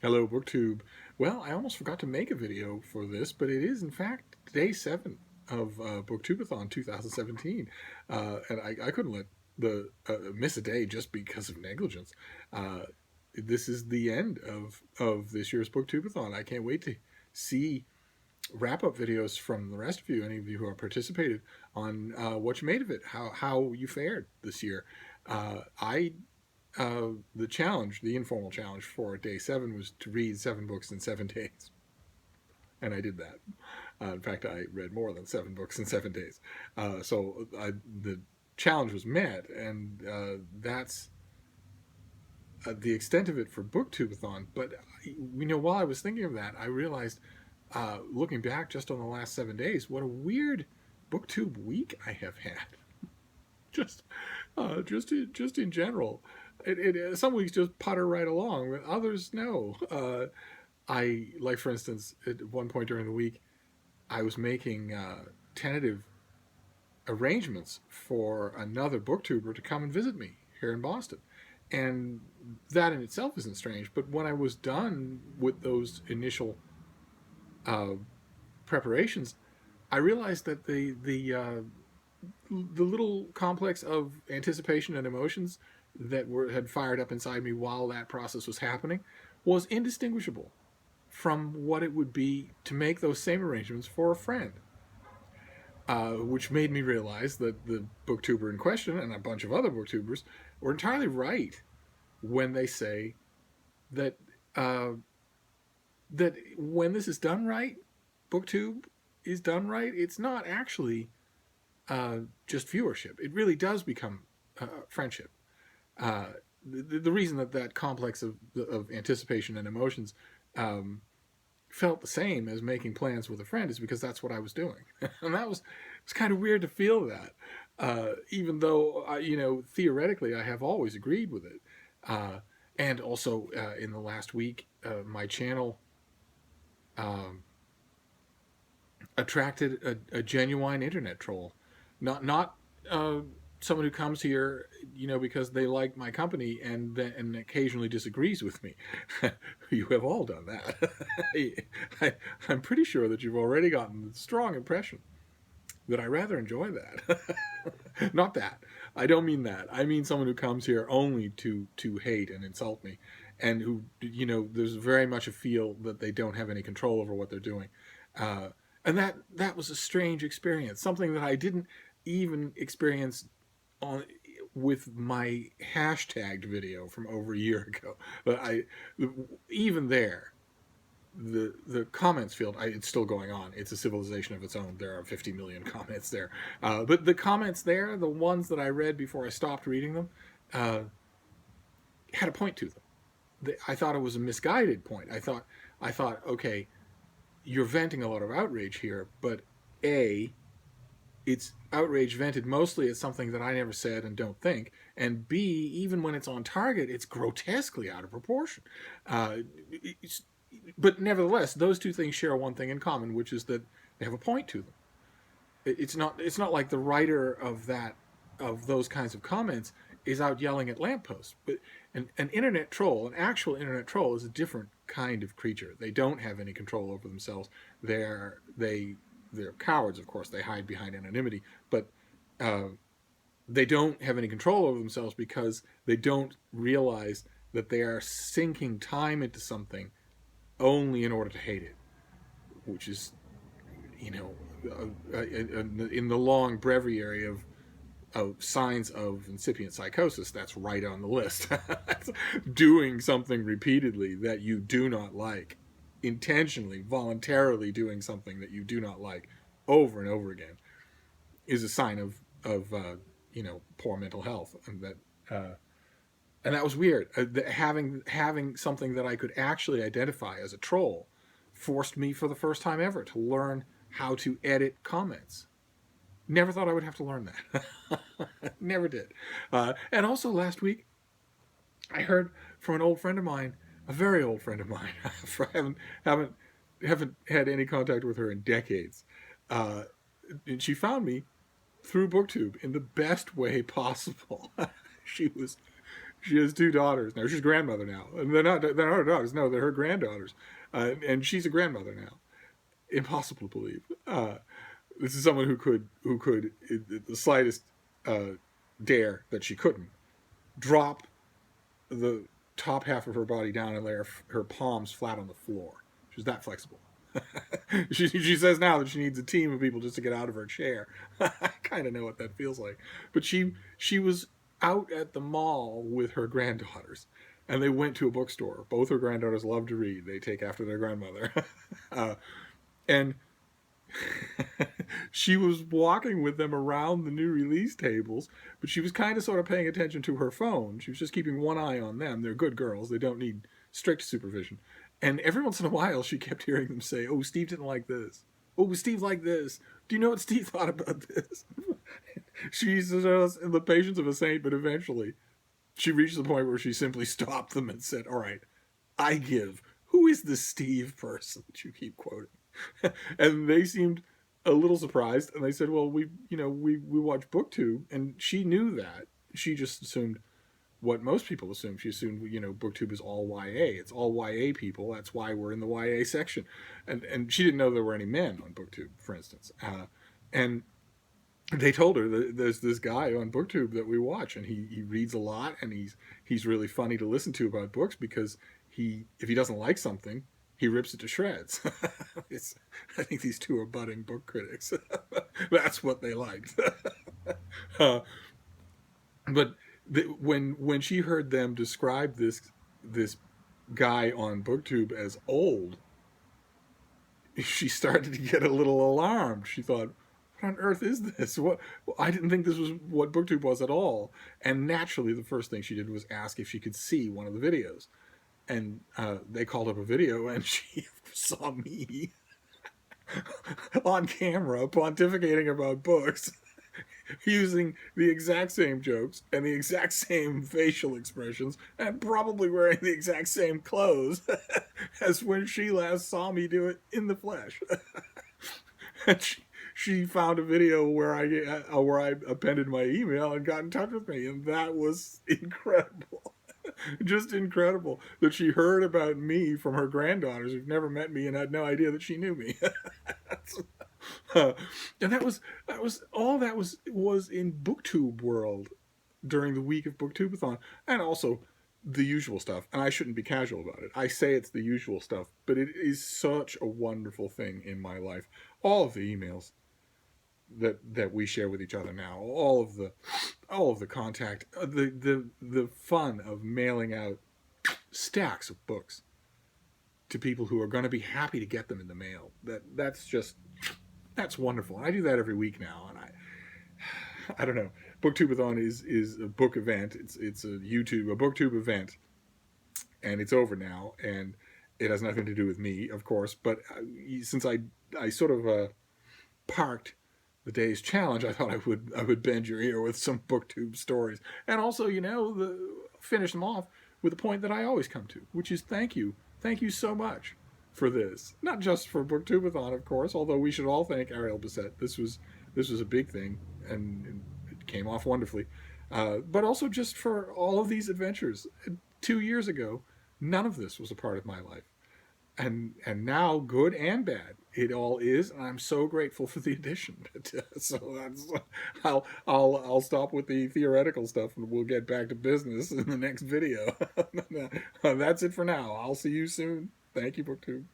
Hello, BookTube. Well, I almost forgot to make a video for this, but it is, in fact, day 7 of BookTube-a-Thon 2017. And I couldn't let the miss a day just because of negligence. This is the end of this year's BookTube-a-Thon. I can't wait to see wrap-up videos from the rest of you, any of you who have participated, on what you made of it, how you fared this year. The challenge, the informal challenge for day 7 was to read 7 books in 7 days. And I did that. In fact, I read more than 7 books in 7 days. The challenge was met, and that's the extent of it for BookTube-a-Thon. But, while I was thinking of that, I realized, looking back just on the last 7 days, what a weird BookTube week I have had. just in general. Some weeks just putter right along, but others no. For instance, at one point during the week, I was making tentative arrangements for another booktuber to come and visit me here in Boston. And that in itself isn't strange, but when I was done with those initial preparations, I realized that the little complex of anticipation and emotions that had fired up inside me while that process was happening was indistinguishable from what it would be to make those same arrangements for a friend. Which made me realize that the booktuber in question and a bunch of other booktubers were entirely right when they say that that when this is done right, BookTube is done right, it's not actually just viewership. It really does become friendship. The reason that complex of anticipation and emotions felt the same as making plans with a friend is because that's what I was doing. And it's kind of weird to feel that, even though, theoretically I have always agreed with it. And also in the last week, my channel attracted a genuine internet troll. Not someone who comes here, because they like my company and occasionally disagrees with me. You have all done that. I'm pretty sure that you've already gotten the strong impression that I rather enjoy that. Not that. I don't mean that. I mean someone who comes here only to hate and insult me, and who, there's very much a feel that they don't have any control over what they're doing. And that was a strange experience, something that I didn't even experience with my hashtagged video from over a year ago. But even there, the comments field, it's still going on. It's a civilization of its own. There are 50 million comments there. But the comments there, the ones that I read before I stopped reading them, had a point to them. I thought it was a misguided point. I thought, okay, you're venting a lot of outrage here, but A, it's outrage vented mostly at something that I never said and don't think, and B, even when it's on target, it's grotesquely out of proportion. But nevertheless, those two things share one thing in common, which is that they have a point to them. It's not like the writer of those kinds of comments is out yelling at lampposts. But an internet troll, an actual internet troll, is a different kind of creature. They don't have any control over themselves. They're cowards, of course. They hide behind anonymity, but they don't have any control over themselves because they don't realize that they are sinking time into something only in order to hate it, which is, in the long breviary of signs of incipient psychosis, that's right on the list. Doing something repeatedly that you do not like, intentionally, voluntarily doing something that you do not like over and over again, is a sign of poor mental health. And that was weird. Having something that I could actually identify as a troll forced me for the first time ever to learn how to edit comments. Never thought I would have to learn that. Never did. And also last week, I heard from an old friend of mine, a very old friend of mine. haven't had any contact with her in decades. And she found me through BookTube in the best way possible. She was She has two daughters now. She's a grandmother now, and they're not her daughters. No, they're her granddaughters, and she's a grandmother now. Impossible to believe. This is someone who could the slightest dare that she couldn't drop the top half of her body down and lay her palms flat on the floor. She's that flexible. She says now that she needs a team of people just to get out of her chair. I kind of know what that feels like. But she was out at the mall with her granddaughters, and they went to a bookstore. Both her granddaughters love to read. They take after their grandmother. And she was walking with them around the new release tables, but she was kind of sort of paying attention to her phone. She was just keeping one eye on them. They're good girls. They don't need strict supervision. And every once in a while, she kept hearing them say, "Oh, Steve didn't like this. Oh, Steve liked this. Do you know what Steve thought about this?" She's in the patience of a saint, but eventually she reached the point where she simply stopped them and said, "All right, I give. Who is this Steve person that you keep quoting?" And they seemed a little surprised, and they said, "Well, we watch BookTube," and she knew that. She just assumed what most people assume. She assumed, BookTube is all YA. It's all YA people. That's why we're in the YA section. And she didn't know there were any men on BookTube, for instance. And they told her that there's this guy on BookTube that we watch, and he reads a lot, and he's really funny to listen to about books because if he doesn't like something, he rips it to shreds. I think these two are budding book critics. That's what they liked. But when she heard them describe this guy on BookTube as old, she started to get a little alarmed. She thought, "What on earth is this? What? I didn't think this was what BookTube was at all." And naturally, the first thing she did was ask if she could see one of the videos. And they called up a video, and she saw me on camera pontificating about books, using the exact same jokes and the exact same facial expressions, and probably wearing the exact same clothes as when she last saw me do it in the flesh. And she found a video where I appended my email and got in touch with me, and that was incredible. Just incredible that she heard about me from her granddaughters who've never met me and had no idea that she knew me. And that was all that was in BookTube world during the week of BookTube-a-Thon, and also the usual stuff. And I shouldn't be casual about it. I say it's the usual stuff, but it is such a wonderful thing in my life. All of the emails that we share with each other now, all of the contact, the fun of mailing out stacks of books to people who are going to be happy to get them in the mail. That's wonderful. And I do that every week now, and I don't know. BookTube-a-Thon is a book event. It's a BookTube event, and it's over now, and it has nothing to do with me, of course. But since I sort of parked the day's challenge, I thought I would bend your ear with some BookTube stories, and also finish them off with a point that I always come to, which is thank you so much for this. Not just for BookTube-a-Thon, of course, although we should all thank Ariel Bissett. This was a big thing, and it came off wonderfully. But also just for all of these adventures. 2 years ago, none of this was a part of my life. And now, good and bad, it all is, and I'm so grateful for the addition. So I'll stop with the theoretical stuff, and we'll get back to business in the next video. That's it for now. I'll see you soon. Thank you, BookTube.